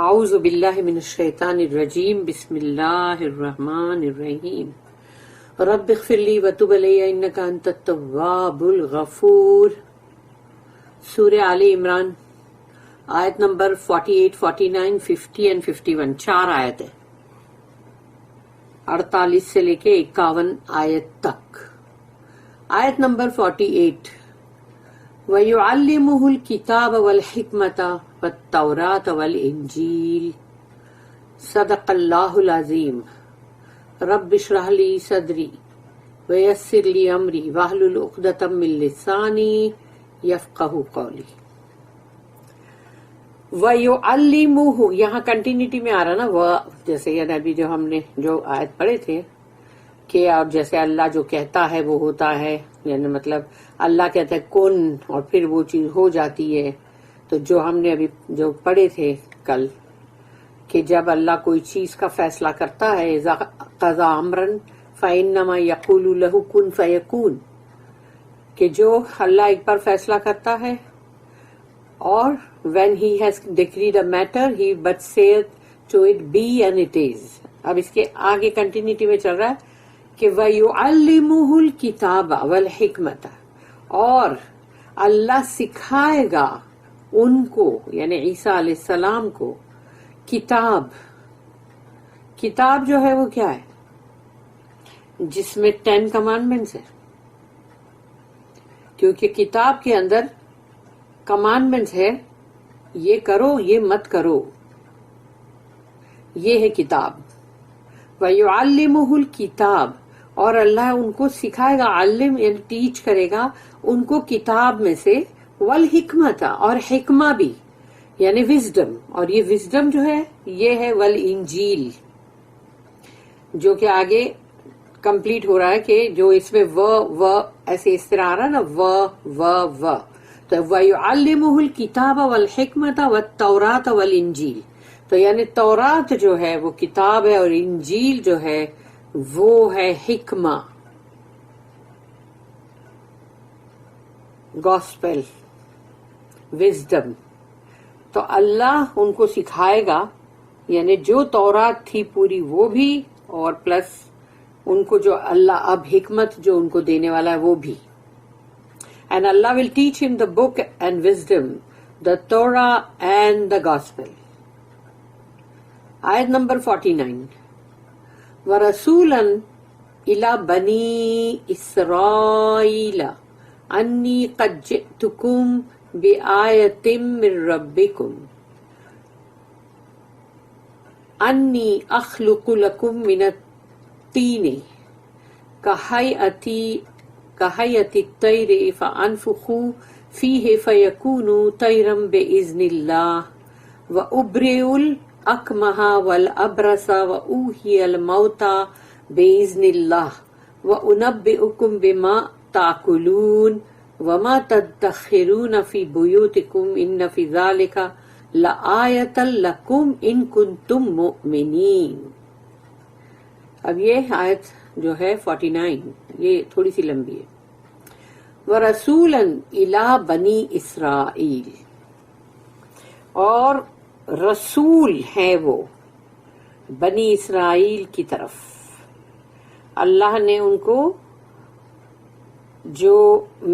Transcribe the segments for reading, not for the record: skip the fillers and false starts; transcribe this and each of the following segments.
اعوذ باللہ من الشیطان الرجیم بسم اللہ الرحمن الرحیم رب اغفر لی وتب علی انک انت التواب الغفور۔ سورہ آل عمران آیت نمبر 48، 49، 50 and 51، 4 آیت ہے، 48 سے لے کے 51 آیت تک۔ آیت نمبر 48، وَيُعَلِّمُهُ الْكِتَابَ وَالْحِكْمَةَ وَالتَّوْرَاةَ وَالْإِنْجِيلَ صدق اللہ العظیم۔ رب اشرح لی صدری ویسر لی امری واحلل عقدۃ من لسانی یفقہوا قولی۔ وَيُعَلِّمُهُ یہاں کنٹینیوٹی میں آ رہا نا، وہ جیسے یعنی ابھی جو ہم نے جو آیت پڑھے تھے کہ اب جیسے اللہ جو کہتا ہے وہ ہوتا ہے، یعنی مطلب اللہ کہتا ہے کن اور پھر وہ چیز ہو جاتی ہے۔ تو جو ہم نے ابھی جو پڑھے تھے کل کہ جب اللہ کوئی چیز کا فیصلہ کرتا ہے اذا قضا امرا فانما یقول له کن فیکون، کہ جو اللہ ایک بار فیصلہ کرتا ہے اور when he has decreed a matter he but saith to it be and it is۔ اب اس کے آگے کنٹینیوٹی میں چل رہا ہے کہ وَيُعَلِّمُهُ الْكِتَابَ وَالْحِكْمَةَ، اور اللہ سکھائے گا ان کو یعنی عیسیٰ علیہ السلام کو کتاب۔ کتاب جو ہے وہ کیا ہے؟ جس میں 10 کمانڈمنٹس ہے، کیونکہ کتاب کے اندر کمانڈمنٹس ہے، یہ کرو یہ مت کرو، یہ ہے کتاب۔ وَيُعَلِّمُهُ الْكِتاب، اور اللہ ان کو سکھائے گا، علم یعنی ٹیچ کرے گا ان کو کتاب میں سے، والحکمت اور حکمہ بھی یعنی وزڈم، اور یہ وزڈم جو ہے یہ ہے والانجیل، جو کہ آگے کمپلیٹ ہو رہا ہے کہ جو اس میں و ایسے اس طرح آ رہا ہے نا و تو وَيُعَلِّمُهُ الْكِتَابَ وَالْحِكْمَةَ وَالتَّوْرَاةَ وَالْإِنْجِيلَ، تو یعنی تورات جو ہے وہ کتاب ہے اور انجیل جو ہے وہ ہے حکمہ، گاسپل، وزڈم۔ تو اللہ ان کو سکھائے گا، یعنی جو تورات تھی پوری وہ بھی، اور پلس ان کو جو اللہ اب حکمت جو ان کو دینے والا ہے وہ بھی۔ And Allah will teach him the book and wisdom, the Torah and the gospel۔ آیت نمبر 49، وَرَسُولًا إِلَى بَنِي إِسْرَائِيلَ أَنِّي قَدْ جِئْتُكُمْ بِآيَةٍ مِّن رَبِّكُمْ أَنِّي أَخْلُقُ لَكُم مِّنَ الطِّينِ كَهَيْئَةِ الطَّيْرِ فَأَنفُخُ فِيهِ فَيَكُونُ طَيْرًا بِإِذْنِ اللَّهِ وَأُبْرِئُ الْأَكْمَحَ وَالْأَبْرَصَ وَأُحْيِي الْمَوْتَى بِإِذْنِ اللَّهِ وَأُنَبِّئُكُم بِمَا تَأْكُلُونَ وَمَا تَدَّخِرُونَ فِي بُيُوتِكُمْ إِنَّ فِي ذَلِكَ لَآيَةً لَكُمْ إِن كُنتُم مُّؤْمِنِينَ۔ اب یہ آیت جو ہے 49 یہ تھوڑی سی لمبی ہے۔ وَرَسُولًا إِلَى بَنِي إِسْرَائِيلَ، اور رسول ہیں وہ بنی اسرائیل کی طرف، اللہ نے ان کو جو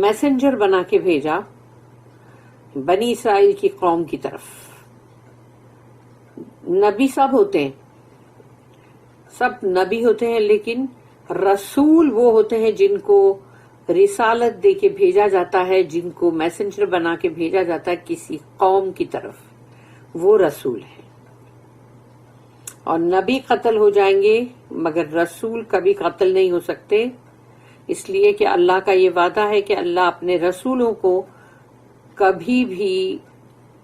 میسنجر بنا کے بھیجا بنی اسرائیل کی قوم کی طرف۔ نبی سب ہوتے ہیں، سب نبی ہوتے ہیں، لیکن رسول وہ ہوتے ہیں جن کو رسالت دے کے بھیجا جاتا ہے، جن کو میسنجر بنا کے بھیجا جاتا ہے کسی قوم کی طرف، وہ رسول ہے۔ اور نبی قتل ہو جائیں گے مگر رسول کبھی قتل نہیں ہو سکتے، اس لیے کہ اللہ کا یہ وعدہ ہے کہ اللہ اپنے رسولوں کو کبھی بھی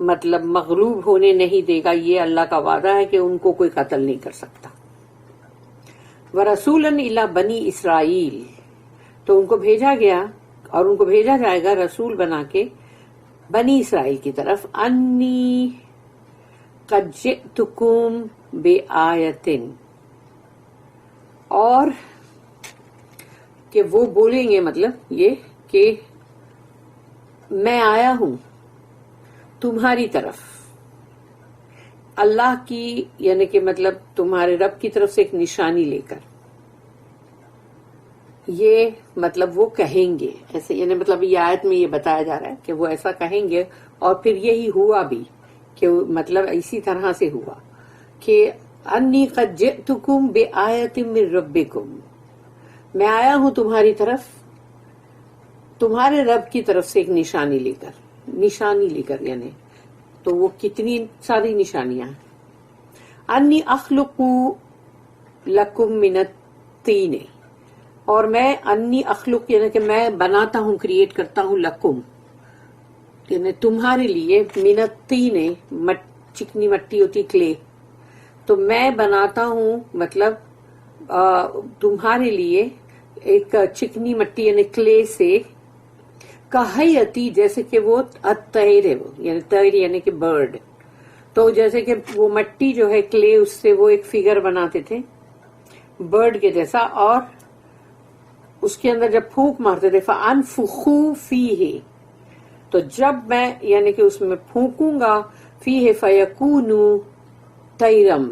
مطلب مغلوب ہونے نہیں دے گا، یہ اللہ کا وعدہ ہے کہ ان کو کوئی قتل نہیں کر سکتا۔ وَرَسُولًا إِلَى بَنِي إِسْرَائِيلَ، تو ان کو بھیجا گیا اور ان کو بھیجا جائے گا رسول بنا کے بنی اسرائیل کی طرف، انی قد جئتکم بآیۃ، اور کہ وہ بولیں گے مطلب یہ کہ میں آیا ہوں تمہاری طرف اللہ کی یعنی کہ مطلب تمہارے رب کی طرف سے ایک نشانی لے کر، یہ مطلب وہ کہیں گے ایسے، یعنی مطلب یہ آیت میں یہ بتایا جا رہا ہے کہ وہ ایسا کہیں گے، اور پھر یہی ہوا بھی کہ مطلب اسی طرح سے ہوا کہ انی قد جئتکم بآیۃ من ربکم، میں آیا ہوں تمہاری طرف تمہارے رب کی طرف سے ایک نشانی لے کر یعنی تو وہ کتنی ساری نشانیاں ہیں۔ انی اخلق لکم من الطین، اور میں انی اخلق یعنی کہ میں بناتا ہوں، کریٹ کرتا ہوں، لکم یعنی تمہارے لیے، من الطین چکنی مٹی ہوتی کلے، تو میں بناتا ہوں مطلب تمہارے لیے ایک چکنی مٹی یعنی کلے سے، کہیتی جیسے کہ وہ الطیر ہے، وہ یعنی طیر یعنی کہ برڈ، تو جیسے کہ وہ مٹی جو ہے کلے، اس سے وہ ایک فگر بناتے تھے برڈ کے جیسا، اور اس کے اندر جب پھونک مارتے تھے فَأَنفُخُوا فِيهِ، تو جب میں یعنی کہ اس میں پھونکوں گا، فِيهِ فَيَكُونُ طَيْرًا،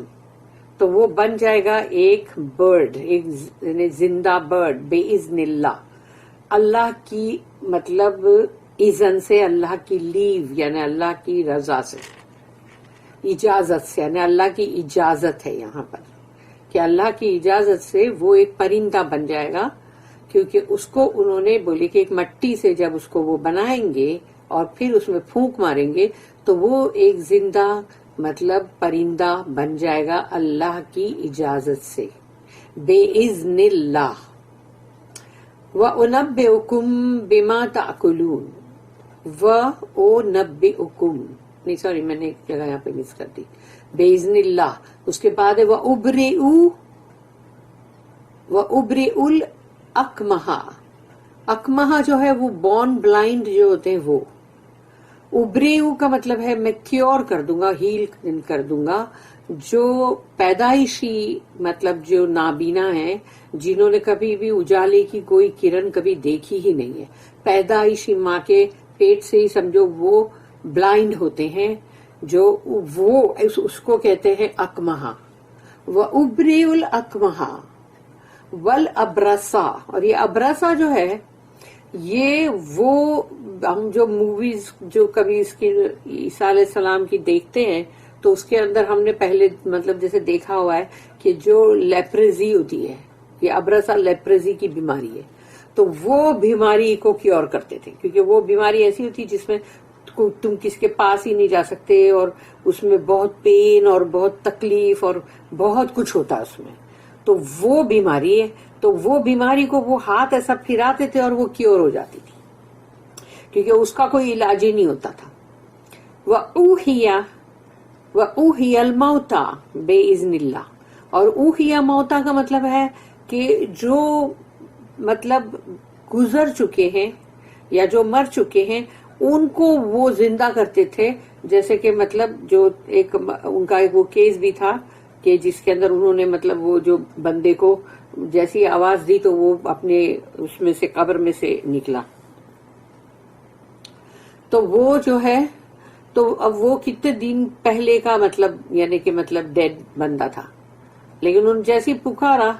تو وہ بن جائے گا ایک برڈ، ایک یعنی زندہ برڈ، بِإِذْنِ اللَّهِ، اللہ کی مطلب اذن سے، اللہ کی لیو یعنی اللہ کی رضا سے، اجازت سے، یعنی اللہ کی اجازت ہے یہاں پر کہ اللہ کی اجازت سے وہ ایک پرندہ بن جائے گا، کیونکہ اس کو انہوں نے بولے کہ ایک مٹی سے جب اس کو وہ بنائیں گے اور پھر اس میں پھونک ماریں گے تو وہ ایک زندہ مطلب پرندہ بن جائے گا اللہ کی اجازت سے، بِإِذْنِ اللَّهِ۔ وَأُنَبِّئُكُم بِمَا تَأْكُلُونَ، وَأُنَبِّئُكُم نہیں سوری میں نے ایک جگہ یہاں پہ مس کر دی، بِإِذْنِ اللَّهِ، اس کے بعد ہے وَأُبْرِئُ الْأَكْمَحَ، اکمہا جو ہے وہ بورن بلائنڈ جو ہوتے ہیں، وہ ابریو کا مطلب ہے میں کیور کر دوں گا، ہیل کر دوں گا، جو پیدائشی مطلب جو نابینا ہیں، جنہوں نے کبھی بھی اجالے کی کوئی کرن کبھی دیکھی ہی نہیں ہے، پیدائشی ماں کے پیٹ سے ہی سمجھو وہ بلائنڈ ہوتے ہیں، جو وہ اس کو کہتے ہیں اکمہا۔ وَأُبْرِئُ الْأَكْمَحَ وَالْأَبْرَصَ، اور یہ ابرسا جو ہے یہ وہ ہم جو موویز جو کبھی اس کی عیسیٰ علیہ السلام کی دیکھتے ہیں تو اس کے اندر ہم نے پہلے مطلب جیسے دیکھا ہوا ہے کہ جو لیپریزی ہوتی ہے، یہ ابرسا لیپریزی کی بیماری ہے، تو وہ بیماری کو کیور کرتے تھے، کیونکہ وہ بیماری ایسی ہوتی جس میں تم کس کے پاس ہی نہیں جا سکتے، اور اس میں بہت پین اور بہت تکلیف اور بہت کچھ ہوتا ہے اس میں، تو وہ بیماری ہے، تو وہ بیماری کو وہ ہاتھ ایسا پھراتے تھے اور وہ کیور ہو جاتی تھی، کیونکہ اس کا کوئی علاج ہی نہیں ہوتا تھا۔ وَأُوحِيَ الْمَوْتَى بِإِذْنِ اللَّهِ، اور اوحیہ موتا کا مطلب ہے کہ جو مطلب گزر چکے ہیں یا جو مر چکے ہیں ان کو وہ زندہ کرتے تھے، جیسے کہ مطلب جو ایک ان کا ایک وہ کیس بھی تھا کہ جس کے اندر انہوں نے مطلب وہ جو بندے کو جیسی آواز دی تو وہ اپنے اس میں سے قبر میں سے نکلا، تو وہ جو ہے تو اب وہ کتنے دن پہلے کا مطلب یعنی کہ مطلب ڈیڈ بندہ تھا، لیکن انہوں جیسی پکارا،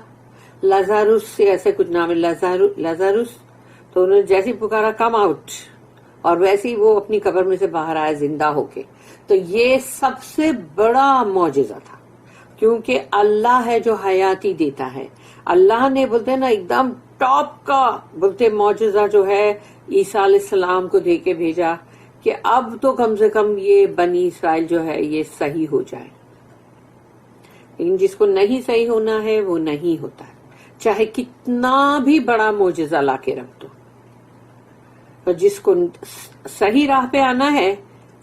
لازاروس سے ایسے کچھ نام ہے لازاروس، تو انہوں نے جیسی پکارا کم آؤٹ، اور ویسے ہی وہ اپنی قبر میں سے باہر آیا زندہ ہو کے۔ تو یہ سب سے بڑا معجزہ تھا، کیونکہ اللہ ہے جو حیاتی دیتا ہے، اللہ نے بولتے ہیں نا ایک دم ٹاپ کا بولتے معجزہ جو ہے عیسیٰ علیہ السلام کو دے کے بھیجا کہ اب تو کم سے کم یہ بنی اسرائیل جو ہے یہ صحیح ہو جائے، لیکن جس کو نہیں صحیح ہونا ہے وہ نہیں ہوتا ہے، چاہے کتنا بھی بڑا معجزہ لا کے رکھ دو، اور جس کو صحیح راہ پہ آنا ہے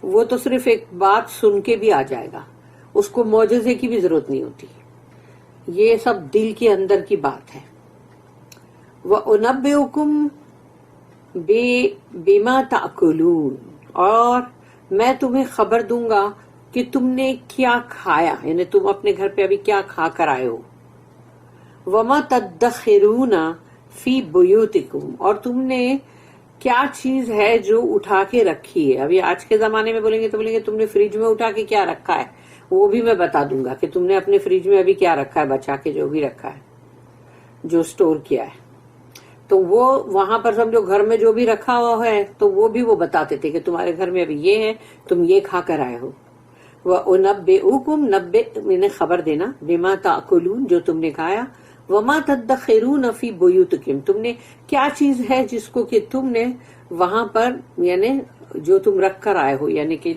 وہ تو صرف ایک بات سن کے بھی آ جائے گا، اس کو معجزے کی بھی ضرورت نہیں ہوتی، یہ سب دل کے اندر کی بات ہے۔ وَأُنَبِّئُكُم بِمَا تَأْكُلُونَ، اور میں تمہیں خبر دوں گا کہ تم نے کیا کھایا، یعنی تم اپنے گھر پہ ابھی کیا کھا کر آئے ہو۔ وَمَا تَدَّخِرُونَ فِي بُيُوتِكُمْ، اور تم نے کیا چیز ہے جو اٹھا کے رکھی ہے، ابھی آج کے زمانے میں بولیں گے تو بولیں گے تم نے فریج میں اٹھا کے کیا رکھا ہے، وہ بھی میں بتا دوں گا کہ تم نے اپنے فریج میں ابھی کیا رکھا ہے بچا کے، جو بھی رکھا ہے، جو سٹور کیا ہے. تو وہ وہاں پر سمجھو گھر میں جو بھی رکھا ہوا ہے تو وہ بھی وہ بتاتے تھے کہ تمہارے گھر میں ابھی یہ ہے، تم یہ کھا کر آئے ہو. وَأُنَبِّئُكُمْ انہیں خبر دینا، بِمَا تَأْكُلُونَ جو تم نے کھایا، وَمَا تَدَّخِرُونَ فِي بُيُوتِكُمْ تم نے کیا چیز ہے جس کو کہ تم نے وہاں پر یعنی جو تم رکھ کر آئے ہو، یعنی کہ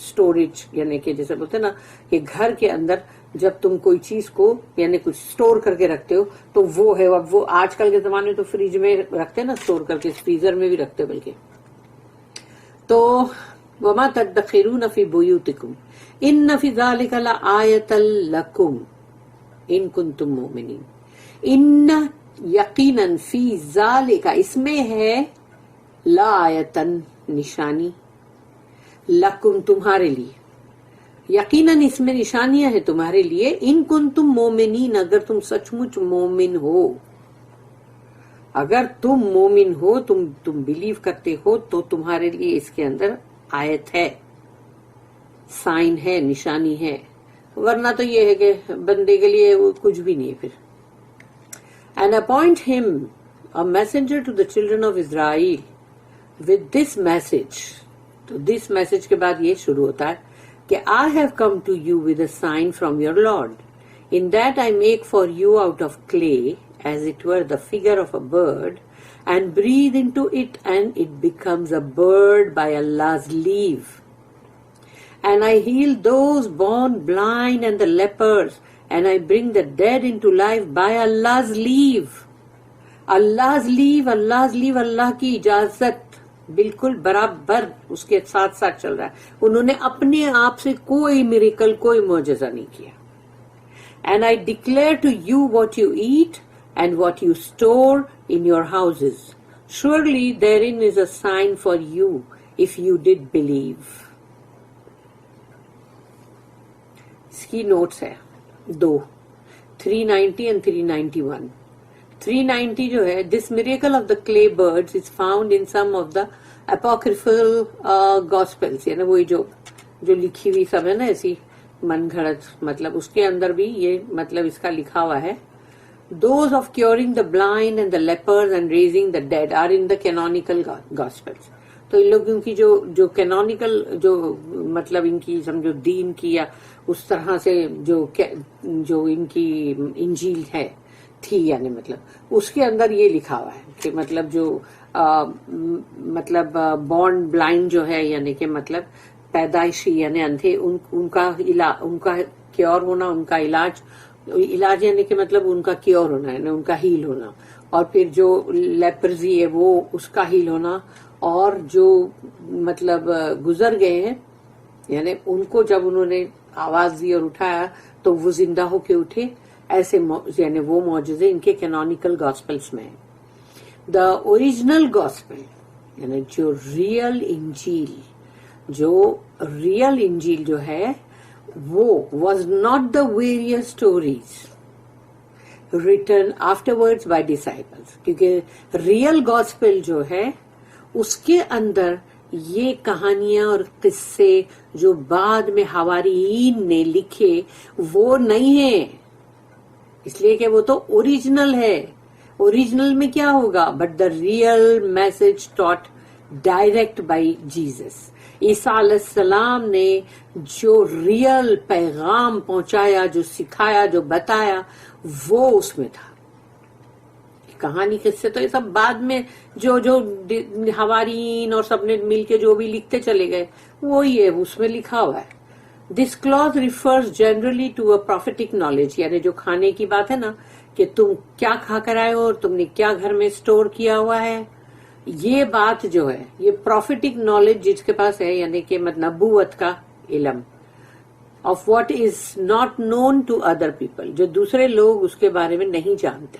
سٹوریج، یعنی کہ جیسے بولتے نا کہ گھر کے اندر جب تم کوئی چیز کو یعنی کچھ سٹور کر کے رکھتے ہو تو وہ ہے. اب وہ آج کل کے زمانے تو فریج میں رکھتے نا سٹور کر کے، فریزر میں بھی رکھتے بلکہ. تو وما تدخرون فی بیوتکم ان فی ذلک لآیۃ لکم ان کنتم مؤمنین. ان یقیناً فی ذالک اس میں ہے لآیۃ نشانی، لکم تمہارے لیے، یقیناً اس میں نشانیاں ہیں تمہارے لیے، ان کنتم مومنین اگر تم سچ مچ مومن ہو. اگر تم مومن ہو، تم بلیو کرتے ہو تو تمہارے لیے اس کے اندر آیت ہے، سائن ہے، نشانی ہے. ورنہ تو یہ ہے کہ بندے کے لیے وہ کچھ بھی نہیں ہے پھر. And appoint him a messenger to the children of Israel with this message. تو this message کے بعد یہ شروع ہوتا ہے کہ I have come to you with a sign from your Lord. In that I make for you out of clay, as it were the figure of a bird, and breathe into it, and it becomes a bird by Allah's leave. And I heal those born blind and the lepers, and I bring the dead into life by Allah's leave. Allah's leave, Allah's leave, اللہ کی اجازت بالکل برابر اس کے ساتھ ساتھ چل رہا ہے. انہوں نے اپنے آپ سے کوئی میریکل، کوئی معجزہ نہیں کیا. And I declare to you what you eat and what you store in your houses. Surely therein is a sign for you if you did believe. اس کی نوٹس ہے دو، 390 and 391. 390 جو ہے this miracle of the clay birds is found in some of the apocryphal gospels، یعنی وہی جو لکھی ہوئی سب ہے نا ایسی من گھڑت، مطلب اس کے اندر بھی یہ مطلب اس کا لکھا ہوا ہے. Those of curing the blind and the lepers and raising the dead are in the canonical gospels. تو ان لوگوں کی جو کینونیکل جو مطلب ان کی سمجھو دین کی یا اس طرح سے جو ان کی انجیل ہے تھی، یعنی مطلب اس کے اندر یہ لکھا ہوا ہے کہ مطلب جو مطلب بورن بلائنڈ جو ہے، یعنی کہ مطلب پیدائشی یعنی اندھے، ان کا کیور ہونا، ان کا علاج یعنی کہ مطلب ان کا کیور ہونا، یعنی ان کا ہیل ہونا. اور پھر جو لیپرزی ہے وہ اس کا ہیل ہونا، اور جو مطلب گزر گئے ہیں یعنی ان کو جب انہوں نے آواز دی اور اٹھایا تو وہ زندہ ہو کے اٹھے. ایسے یعنی وہ معجزے ان کے کینونیکل گاسپلس میں ہیں. دا اوریجنل گاسپل یعنی جو ریئل انجیل جو ہے وہ was not the various stories written afterwards by disciples, کیونکہ ریئل گاسپل جو ہے اس کے اندر یہ کہانیاں اور قصے جو بعد میں حواریین نے لکھے وہ نہیں ہیں، اس لیے کہ وہ تو اوریجنل ہے. اوریجنل میں کیا ہوگا؟ But the real message taught direct by Jesus. عیسیٰ علیہ السلام نے جو ریئل پیغام پہنچایا، جو سکھایا، جو بتایا، وہ اس میں تھا. کہانی قصے تو یہ سب بعد میں جو حواریین اور سب نے مل کے جو بھی لکھتے چلے گئے وہی ہے، اس میں لکھا ہوا ہے. دس clause refers generally to a prophetic knowledge، یعنی جو کھانے کی بات ہے نا کہ تم کیا کھا کر آئے ہو اور تم نے کیا گھر میں سٹور کیا ہوا ہے، یہ بات جو ہے یہ prophetic knowledge جس کے پاس ہے، یعنی کہ نبوت کا علم of what is not known to other people، جو دوسرے لوگ اس کے بارے میں نہیں جانتے.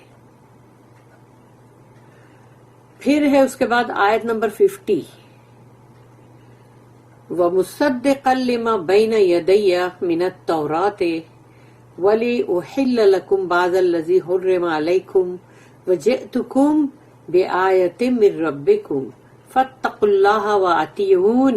پھر ہے اس کے بعد آیت نمبر 50، وَمُصَدِّقًا لِمَا بَيْنَ يَدَيَّ مِنَ التَّوْرَاةِ وَلِأُحِلَّ لَكُمْ بَعْضَ الَّذِي حُرِّمَ عَلَيْكُمْ وَجِئْتُكُمْ بِآيَةٍ مِّن رَّبِّكُمْ فَاتَّقُوا اللَّهَ وَأَطِيعُونِ.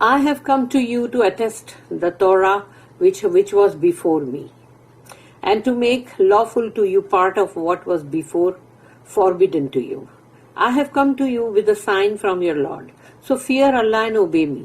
I have come to you to attest the Torah which was before me, and to make lawful to you part of what was before forbidden to you. I have come to you with a sign from your Lord, so fear Allah and obey me.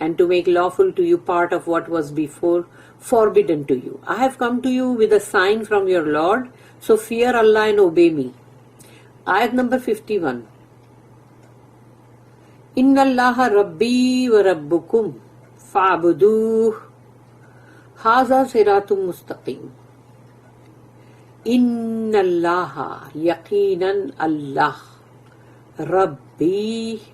and to make lawful to you part of what was before forbidden to you. I have come to you with a sign from your Lord, so fear Allah and obey me. Ayat number 51. Inna Allaha Rabbi wa Rabbukum fa'buduh haza siratum mustaqim. Inna Allaha, yaqinan Allah, Rabbi,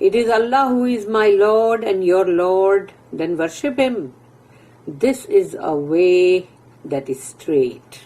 It is Allah who is my Lord and your Lord, then worship Him. This is a way that is straight.